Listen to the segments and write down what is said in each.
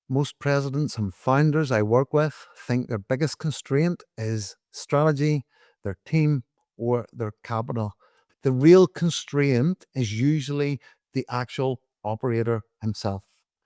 Most presidents and founders I work with think their biggest constraint is strategy, their team, or their capital. The real constraint is usually the actual operator himself.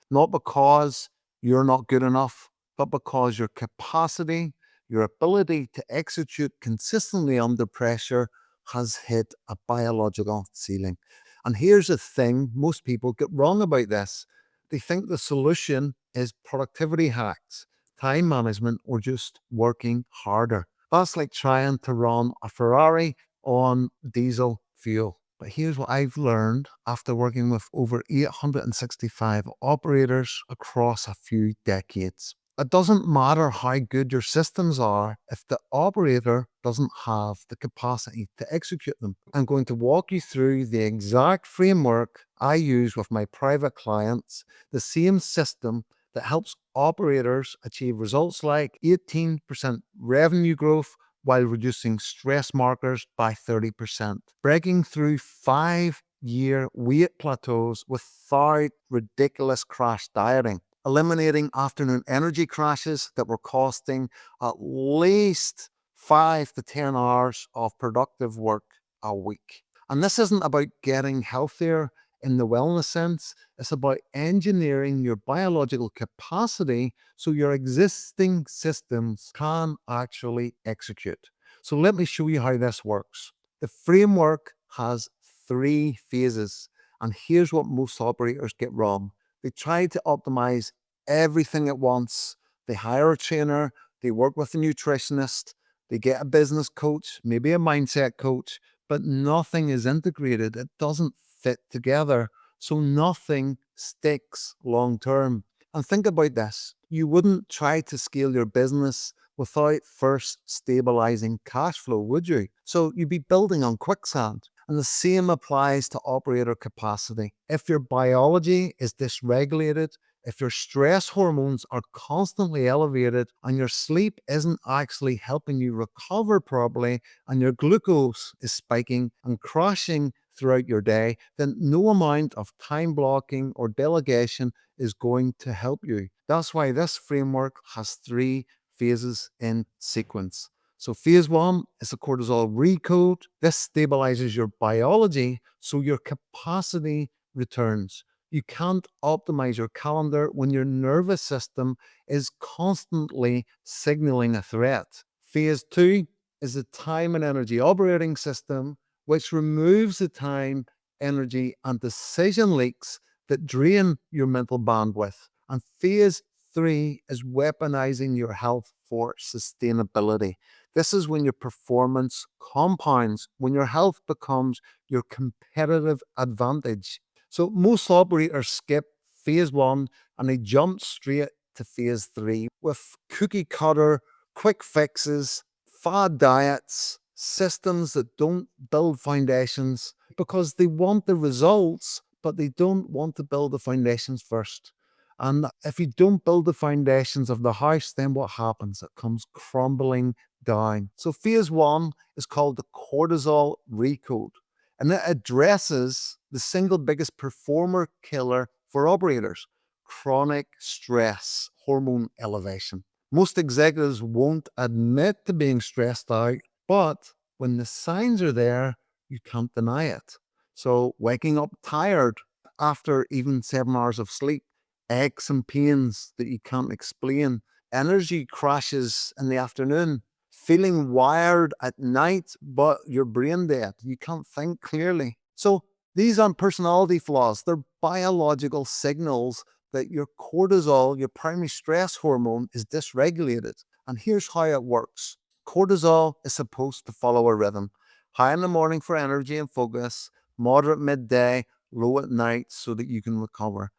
Not because you're not good enough, but because your capacity, your ability to execute consistently under pressure has hit a biological ceiling. And here's the thing most people get wrong about this. They think the solution is productivity hacks, time management, or just working harder. That's like trying to run a Ferrari on diesel fuel. But here's what I've learned after working with over 865 operators across a few decades. It doesn't matter how good your systems are if the operator doesn't have the capacity to execute them. I'm going to walk you through the exact framework I use with my private clients, the same system that helps operators achieve results like 18% revenue growth while reducing stress markers by 30%, breaking through 5-year weight plateaus without ridiculous crash dieting, eliminating afternoon energy crashes that were costing at least 5 to 10 hours of productive work a week. And this isn't about getting healthier in the wellness sense, it's about engineering your biological capacity so your existing systems can actually execute. So let me show you how this works. The framework has 3 phases, and here's what most operators get wrong. They try to optimize everything at once. They hire a trainer, they work with a nutritionist, they get a business coach, maybe a mindset coach, but nothing is integrated. It doesn't fit together. So nothing sticks long term. And think about this. You wouldn't try to scale your business without first stabilizing cash flow, would you? So you'd be building on quicksand. And the same applies to operator capacity. If your biology is dysregulated, if your stress hormones are constantly elevated and your sleep isn't actually helping you recover properly and your glucose is spiking and crashing throughout your day, then no amount of time blocking or delegation is going to help you. That's why this framework has 3 phases in sequence. So phase 1 is the cortisol recode. This stabilizes your biology so your capacity returns. You can't optimize your calendar when your nervous system is constantly signaling a threat. Phase 2 is the time and energy operating system, which removes the time, energy, and decision leaks that drain your mental bandwidth. And phase 3 is weaponizing your health for sustainability. This is when your performance compounds, when your health becomes your competitive advantage. So most operators skip phase 1 and they jump straight to phase 3 with cookie cutter, quick fixes, fad diets, systems that don't build foundations because they want the results, but they don't want to build the foundations first. And if you don't build the foundations of the house, then what happens? It comes crumbling down. So phase 1 is called the cortisol recode, and it addresses the single biggest performer killer for operators: chronic stress hormone elevation. Most executives won't admit to being stressed out, but when the signs are there, you can't deny it. So, waking up tired after even 7 hours of sleep, aches and pains that you can't explain, energy crashes in the afternoon, feeling wired at night, but you're brain dead. You can't think clearly. So, these aren't personality flaws, they're biological signals that your cortisol, your primary stress hormone, is dysregulated. And here's how it works. Cortisol is supposed to follow a rhythm: high in the morning for energy and focus, moderate midday, low at night so that you can recover.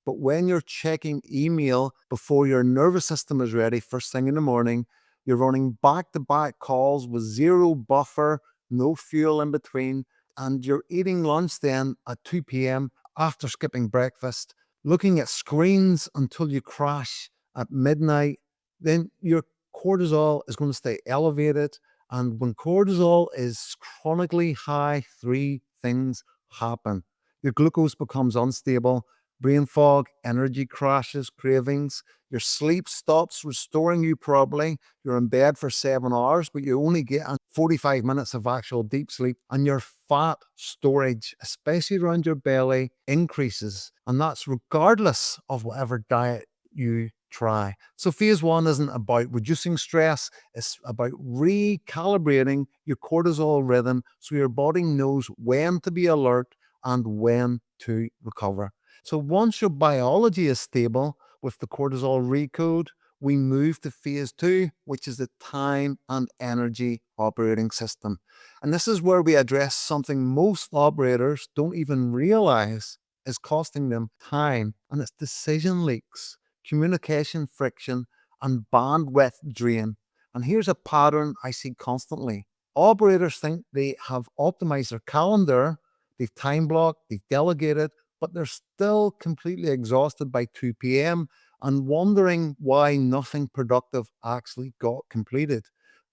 But when you're checking email before your nervous system is ready, first thing in the morning, you're running back to back calls with zero buffer, no fuel in between, and you're eating lunch then at 2 p.m. after skipping breakfast, looking at screens until you crash at midnight, then your cortisol is going to stay elevated. And when cortisol is chronically high, 3 things happen. Your glucose becomes unstable, brain fog, energy crashes, cravings. Your sleep stops restoring you properly. You're in bed for 7 hours, but you only get 45 minutes of actual deep sleep. And your fat storage, especially around your belly, increases. And that's regardless of whatever diet you try. So phase one isn't about reducing stress, it's about recalibrating your cortisol rhythm so your body knows when to be alert and when to recover. So once your biology is stable with the cortisol recode, we move to phase two, which is the time and energy operating system. And this is where we address something most operators don't even realize is costing them time, and it's decision leaks, communication friction, and bandwidth drain. And here's a pattern I see constantly. Operators think they have optimized their calendar, they've time blocked, they've delegated, but they're still completely exhausted by 2 p.m. and wondering why nothing productive actually got completed.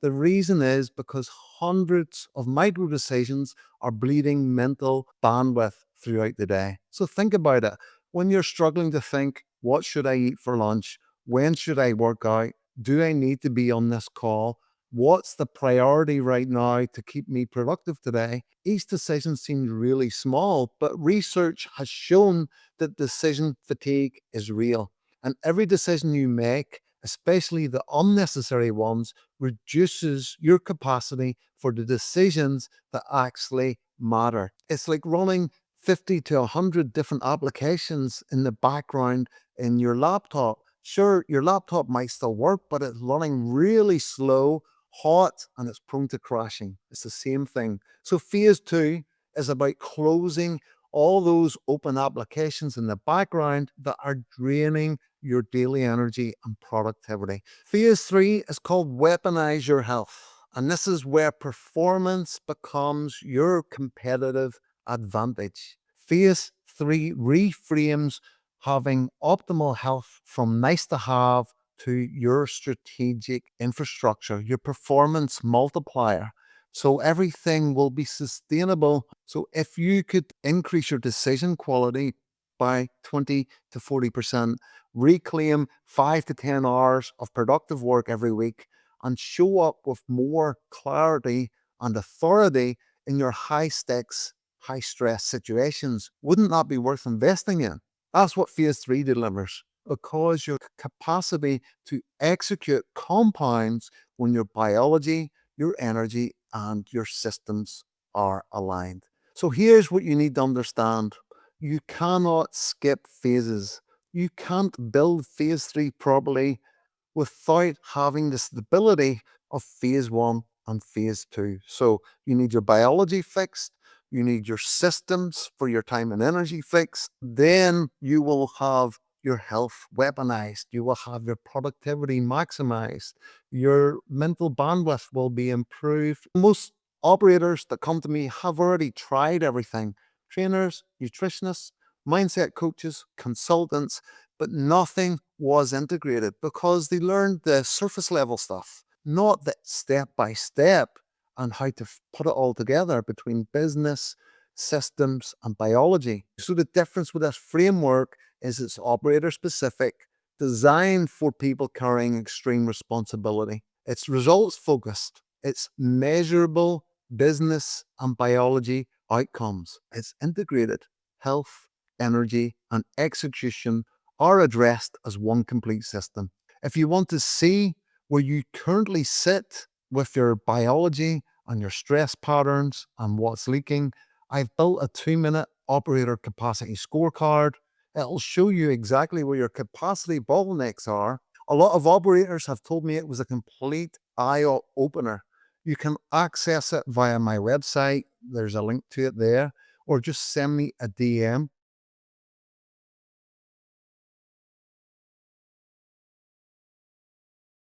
The reason is because hundreds of micro decisions are bleeding mental bandwidth throughout the day. So think about it. When you're struggling to think, what should I eat for lunch? When should I work out? Do I need to be on this call? What's the priority right now to keep me productive today? Each decision seems really small, but research has shown that decision fatigue is real. And every decision you make, especially the unnecessary ones, reduces your capacity for the decisions that actually matter. It's like running 50 to 100 different applications in the background in your laptop. Sure, your laptop might still work, but it's running really slow, hot, and it's prone to crashing. It's the same thing. So phase two is about closing all those open applications in the background that are draining your daily energy and productivity. Phase three is called weaponize your health. And this is where performance becomes your competitive advantage. Phase three reframes having optimal health from nice to have to your strategic infrastructure, your performance multiplier. So everything will be sustainable. So if you could increase your decision quality by 20 to 40%, reclaim 5 to 10 hours of productive work every week, and show up with more clarity and authority in your high stakes, high stress situations, wouldn't that be worth investing in? That's what phase three delivers, because your capacity to execute compounds when your biology, your energy, and your systems are aligned. So here's what you need to understand. You cannot skip phases. You can't build phase three properly without having the stability of phase one and phase two. So you need your biology fixed, you need your systems for your time and energy fixed, then you will have your health weaponized, you will have your productivity maximized, your mental bandwidth will be improved. Most operators that come to me have already tried everything: trainers, nutritionists, mindset coaches, consultants, but nothing was integrated because they learned the surface level stuff, not the step by step and how to put it all together between business, systems, and biology. So the difference with this framework is it's operator specific, designed for people carrying extreme responsibility. It's results focused, it's measurable business and biology outcomes. It's integrated. Health, energy, and execution are addressed as one complete system. If you want to see where you currently sit with your biology and your stress patterns and what's leaking, I've built a 2-minute operator capacity scorecard. It'll show you exactly where your capacity bottlenecks are. A lot of operators have told me it was a complete eye opener. You can access it via my website. There's a link to it there, or just send me a DM.